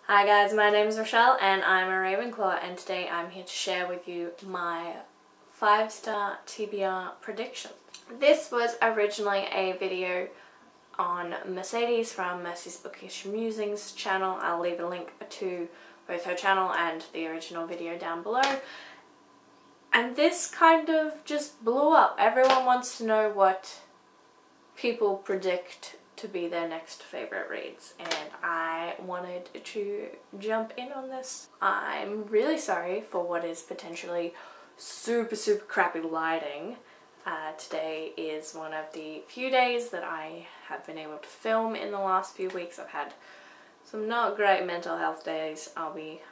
Hi guys, my name is Rochelle and I'm a Ravenclaw, and today I'm here to share with you my 5-star TBR prediction. This was originally a video on Mercedes from Mercy's Bookish Musings channel. I'll leave a link to both her channel and the original video down below. And this kind of just blew up. Everyone wants to know what people predict to be their next favourite reads, and I wanted to jump in on this. I'm really sorry for what is potentially super crappy lighting. Today is one of the few days that I have been able to film in the last few weeks. I've had some not great mental health days. I'll be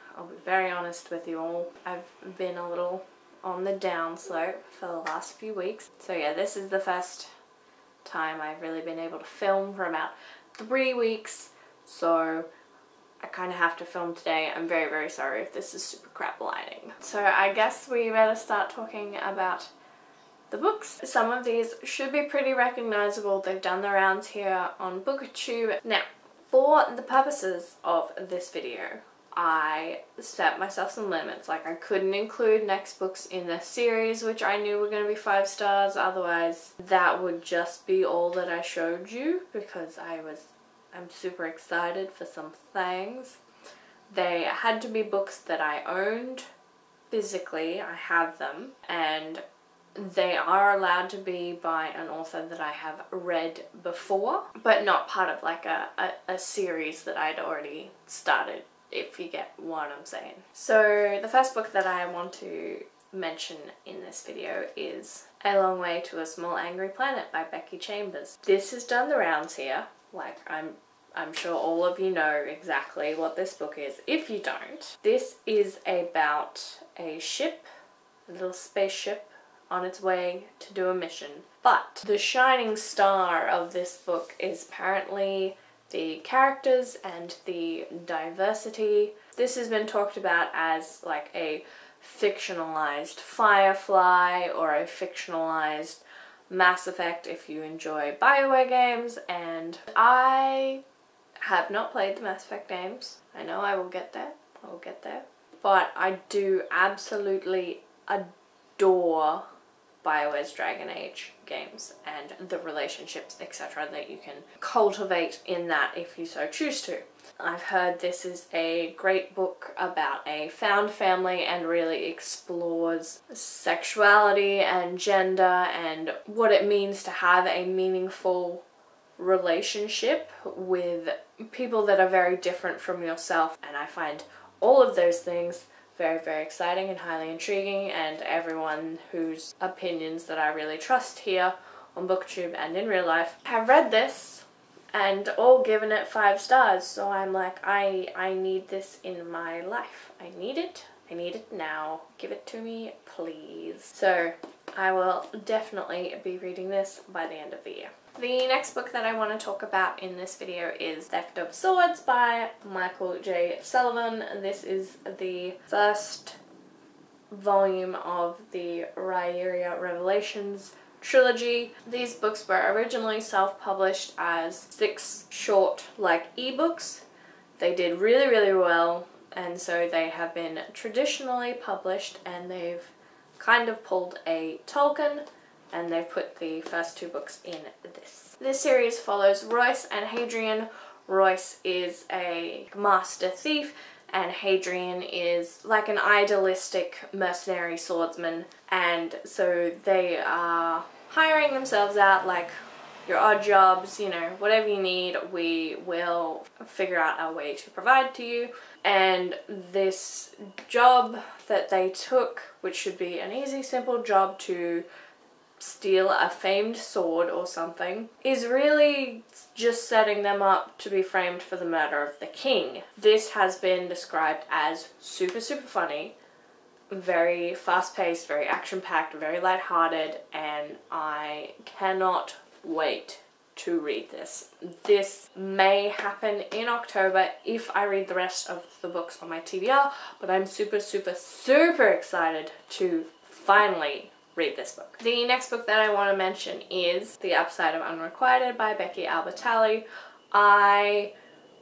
very honest with you all. I've been a little on the down slope for the last few weeks. So yeah, this is the first time I've really been able to film for about 3 weeks, so I kind of have to film today. I'm very sorry if this is super crap lighting. So I guess we better start talking about the books. Some of these should be pretty recognizable. They've done the rounds here on BookTube. Now, for the purposes of this video, I set myself some limits. Like, I couldn't include next books in the series, which I knew were going to be 5 stars. Otherwise, that would just be all that I showed you, because I'm super excited for some things. They had to be books that I owned physically. I have them, and they are allowed to be by an author that I have read before, but not part of like a series that I'd already started, if you get what I'm saying. So the first book that I want to mention in this video is A Long Way to a Small Angry Planet by Becky Chambers. This has done the rounds here. Like, I'm sure all of you know exactly what this book is. If you don't, this is about a ship, a little spaceship, on its way to do a mission. But the shining star of this book is apparently the characters and the diversity. This has been talked about as like a fictionalized Firefly or a fictionalized Mass Effect if you enjoy BioWare games, and I have not played the Mass Effect games. I know I will get there. I will get there. But I do absolutely adore BioWare's Dragon Age games and the relationships, etc., that you can cultivate in that if you so choose to. I've heard this is a great book about a found family and really explores sexuality and gender and what it means to have a meaningful relationship with people that are very different from yourself, and I find all of those things very exciting and highly intriguing, and everyone whose opinions that I really trust here on BookTube and in real life have read this and all given it 5 stars. So I'm like, I need this in my life. I need it now. Give it to me, please. So I will definitely be reading this by the end of the year. The next book that I want to talk about in this video is Theft of Swords by Michael J. Sullivan. This is the first volume of the Rhaeria Revelations trilogy. These books were originally self-published as 6 short like ebooks. They did really well, and so they have been traditionally published, and they've kind of pulled a Tolkien and they've put the first 2 books in this. This series follows Royce and Hadrian. Royce is a master thief and Hadrian is like an idealistic mercenary swordsman, and so they are hiring themselves out like your odd jobs, you know, whatever you need, we will figure out a way to provide to you. And this job that they took, which should be an easy, simple job to steal a famed sword or something, is really just setting them up to be framed for the murder of the king. This has been described as super funny, very fast-paced, very action-packed, very light-hearted, and I cannot wait to read this. This may happen in October if I read the rest of the books on my TBR, but I'm super excited to finally read this book. The next book that I want to mention is The Upside of Unrequited by Becky Albertalli. I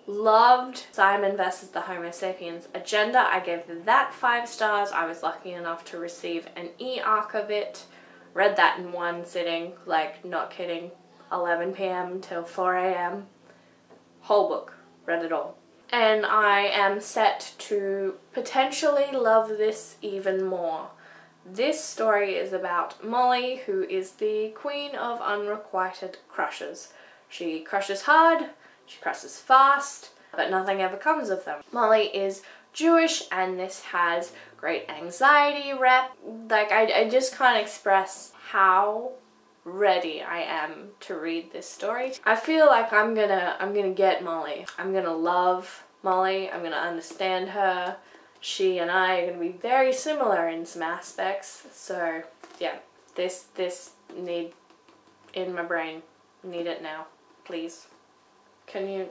Loved Simon versus the Homo sapiens agenda. I gave that 5 stars. I was lucky enough to receive an e-arc of it. Read that in one sitting, like, not kidding, 11 p.m. till 4 a.m. Whole book. Read it all. And I am set to potentially love this even more. This story is about Molly, who is the queen of unrequited crushes. She crushes hard, she crushes fast, but nothing ever comes of them. Molly is Jewish, and this has great anxiety rep. Like, I just can't express how ready I am to read this story. I feel like I'm gonna get Molly. I'm gonna love Molly. I'm gonna understand her. She and I are gonna be very similar in some aspects. So yeah, this need in my brain. Need it now, please. Can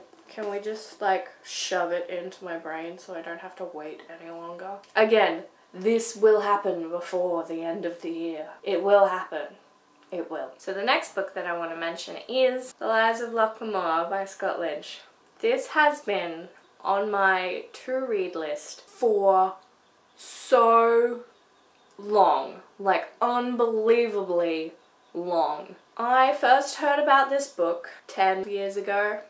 we just like shove it into my brain so I don't have to wait any longer? Again, this will happen before the end of the year. It will happen. It will. So the next book that I want to mention is The Lies of Loch Lamore by Scott Lynch. This has been on my to-read list for so long. Like, unbelievably long. I first heard about this book 10 years ago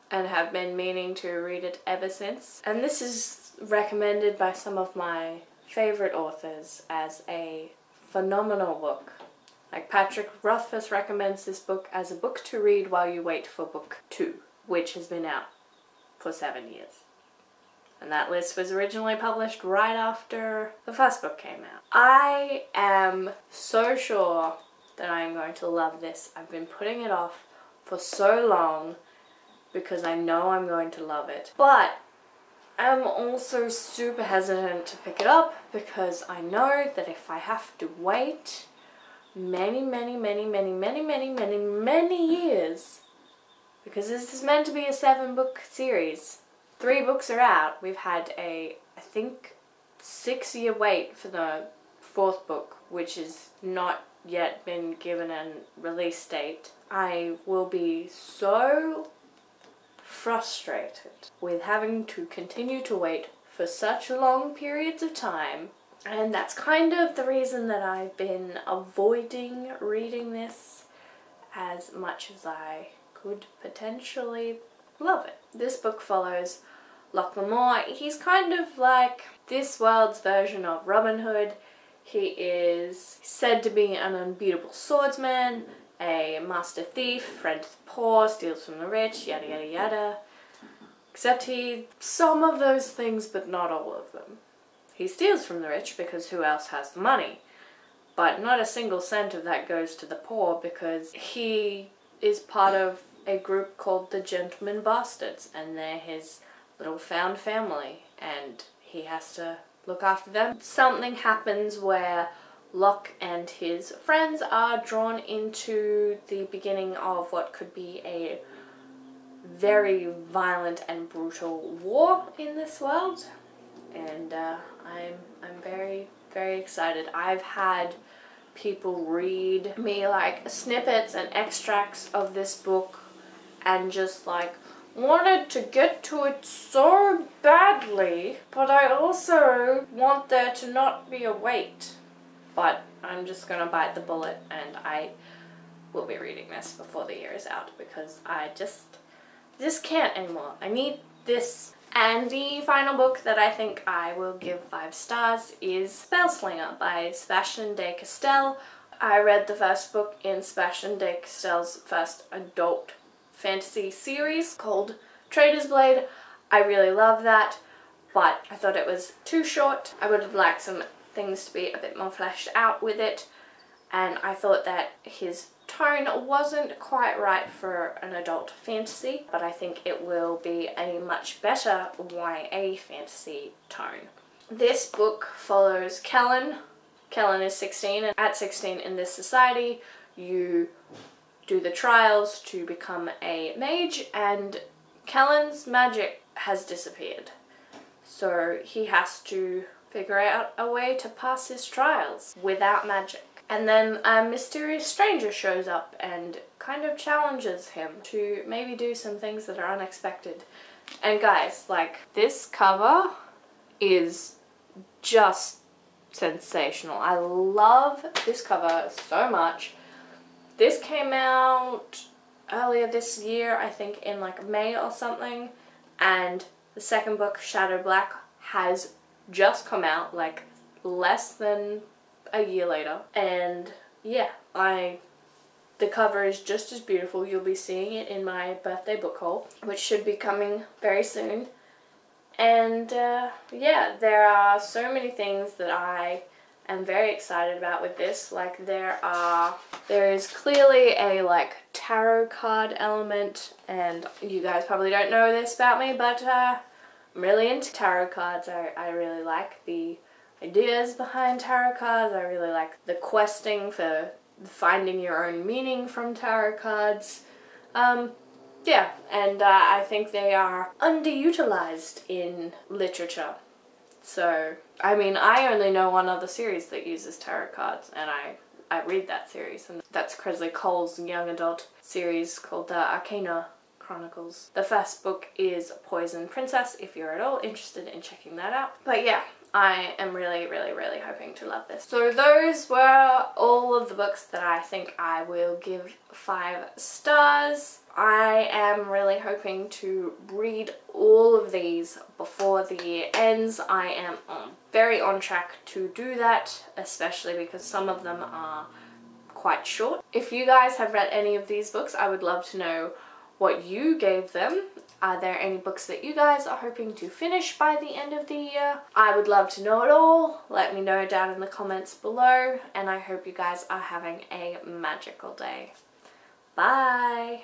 and have been meaning to read it ever since. And this is recommended by some of my favorite authors as a phenomenal book. Like, Patrick Rothfuss recommends this book as a book to read while you wait for book 2, which has been out for 7 years. And that list was originally published right after the first book came out. I am so sure that I am going to love this. I've been putting it off for so long because I know I'm going to love it. But I'm also super hesitant to pick it up because I know that if I have to wait many years, because this is meant to be a 7-book series. 3 books are out. We've had a, I think, 6-year wait for the 4th book, which has not yet been given a release date. I will be so frustrated with having to continue to wait for such long periods of time. And that's kind of the reason that I've been avoiding reading this as much as I could potentially love it. This book follows Loch Lamore. He's kind of like this world's version of Robin Hood. He is said to be an unbeatable swordsman, a master thief, friend to the poor, steals from the rich, yada yada yada. Except some of those things, but not all of them. He steals from the rich because who else has the money? But not a single cent of that goes to the poor because he is part of a group called the Gentleman Bastards, and they're his little found family, and he has to look after them. Something happens where Locke and his friends are drawn into the beginning of what could be a very violent and brutal war in this world, and I'm very excited. I've had people read me like snippets and extracts of this book and just like wanted to get to it so badly, but I also want there to not be a wait. But I'm just gonna bite the bullet, and I will be reading this before the year is out because I just can't anymore. I need this. And the final book that I think I will give 5 stars is Spellslinger by Sebastian de Castell. I read the first book in Sebastian de Castell's first adult fantasy series called Trader's Blade. I really love that, but I thought it was too short. I would have liked some things to be a bit more fleshed out with it, and I thought that his tone wasn't quite right for an adult fantasy, but I think it will be a much better YA fantasy tone. This book follows Kellen. Kellen is 16, and at 16 in this society you do the trials to become a mage, and Kellen's magic has disappeared. So he has to figure out a way to pass his trials without magic. And then a mysterious stranger shows up and kind of challenges him to maybe do some things that are unexpected. And guys, like, this cover is just sensational. I love this cover so much. This came out earlier this year, I think in like May or something, and the second book, Shadow Black, has just come out like less than a year later. And yeah, the cover is just as beautiful. You'll be seeing it in my birthday book haul, which should be coming very soon. And yeah, there are so many things that I am very excited about with this. Like, there is clearly a like tarot card element, and you guys probably don't know this about me, but I'm really into tarot cards. I really like the ideas behind tarot cards. I really like the questing for finding your own meaning from tarot cards. Yeah, and I think they are underutilized in literature. So, I mean, I only know one other series that uses tarot cards, and I read that series, and that's Cresley Cole's young adult series called the Arcana Chronicles. The first book is Poison Princess, if you're at all interested in checking that out. But yeah, I am really, really, really hoping to love this. So those were all of the books that I think I will give 5 stars. I am really hoping to read all of these before the year ends. I am very on track to do that, especially because some of them are quite short. If you guys have read any of these books, I would love to know what you gave them. Are there any books that you guys are hoping to finish by the end of the year? I would love to know it all. Let me know down in the comments below, and I hope you guys are having a magical day. Bye!